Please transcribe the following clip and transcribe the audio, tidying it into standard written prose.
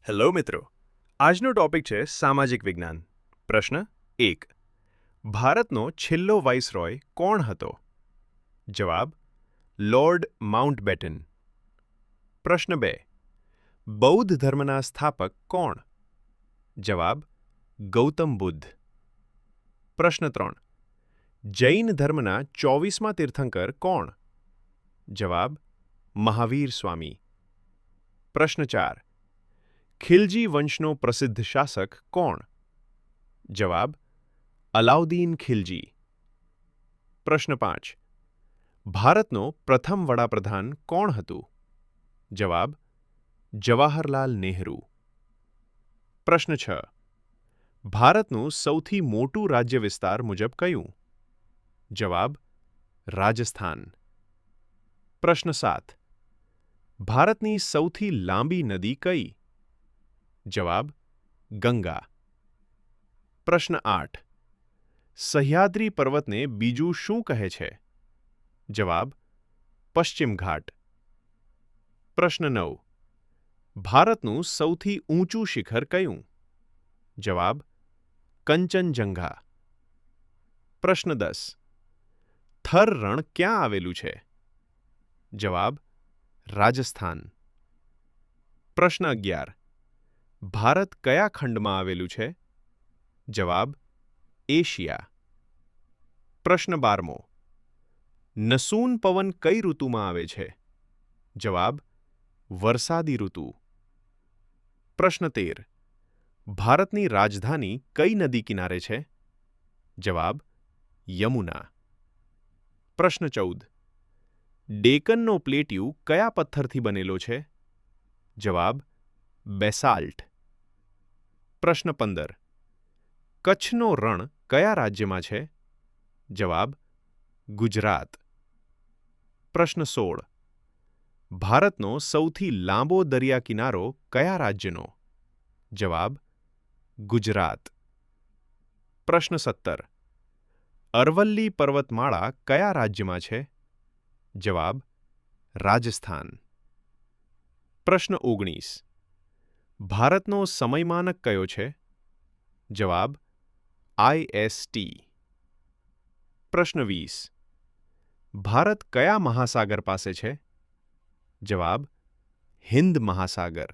Hello મિત્રો, આજનો topic છે સામાજિક વિજ્ઞાન. પ્રશ્ન 1. ભારતનો છેલ્લો વાઇસરોય કોણ હતો? જવાબ: લોર્ડ માઉન્ટબેટન. પ્રશ્ન 2. બૌદ્ધ ધર્મના સ્થાપક કોણ? જવાબ: ગૌતમ બુદ્ધ. પ્રશ્ન 3. જૈન ધર્મના 24મા તીર્થંકર કોણ? જવાબ: મહાવીર સ્વામી. પ્રશ્ન 4. ખિલજી વંશનો પ્રસિદ્ધ શાસક કોણ? જવાબ: અલાઉદ્દીન ખિલજી. પ્રશ્ન 5. ભારતનો પ્રથમ વડાપ્રધાન કોણ હતું? જવાબ: જવાહરલાલ નહેરુ. પ્રશ્ન 6. ભારતનું સૌથી મોટું રાજ્ય વિસ્તાર મુજબ કયું? જવાબ: રાજસ્થાન. પ્રશ્ન 7. ભારતની સૌથી લાંબી નદી કઈ? જવાબ: ગંગા. પ્રશ્ન 8. સહ્યાદ્રી પર્વતને બીજું શું કહે છે? જવાબ: પશ્ચિમ ઘાટ. પ્રશ્ન 9. ભારતનું સૌથી ઊંચું શિખર કયું? જવાબ: કંચનજંઘા. પ્રશ્ન 10. થર રણ ક્યાં આવેલું છે? જવાબ: રાજસ્થાન. પ્રશ્ન 11. ભારત કયા ખંડમાં આવેલું છે? જવાબ: એશિયા. પ્રશ્ન 12. નસૂન પવન કઈ ઋતુમાં આવે છે? જવાબ: વરસાદી ઋતુ. પ્રશ્ન 13. ભારતની રાજધાની કઈ નદી કિનારે છે? જવાબ: યમુના. પ્રશ્ન 14. ડેકનનો પ્લેટ્યુ કયા પથ્થરથી બનેલો છે? જવાબ: બેસાલ્ટ. પ્રશ્ન 15. કચ્છનો રણ કયા રાજ્યમાં છે? જવાબ: ગુજરાત. પ્રશ્ન 16. ભારતનો સૌથી લાંબો દરિયા કિનારો કયા રાજ્યનો? જવાબ: ગુજરાત. પ્રશ્ન 17. અરવલ્લી પર્વતમાળા કયા રાજ્યમાં છે? જવાબ: રાજસ્થાન. પ્રશ્ન 19. ભારતનો સમયમાનક કયો છે? જવાબ: IST. પ્રશ્ન 20. ભારત કયા મહાસાગર પાસે છે? જવાબ: હિંદ મહાસાગર.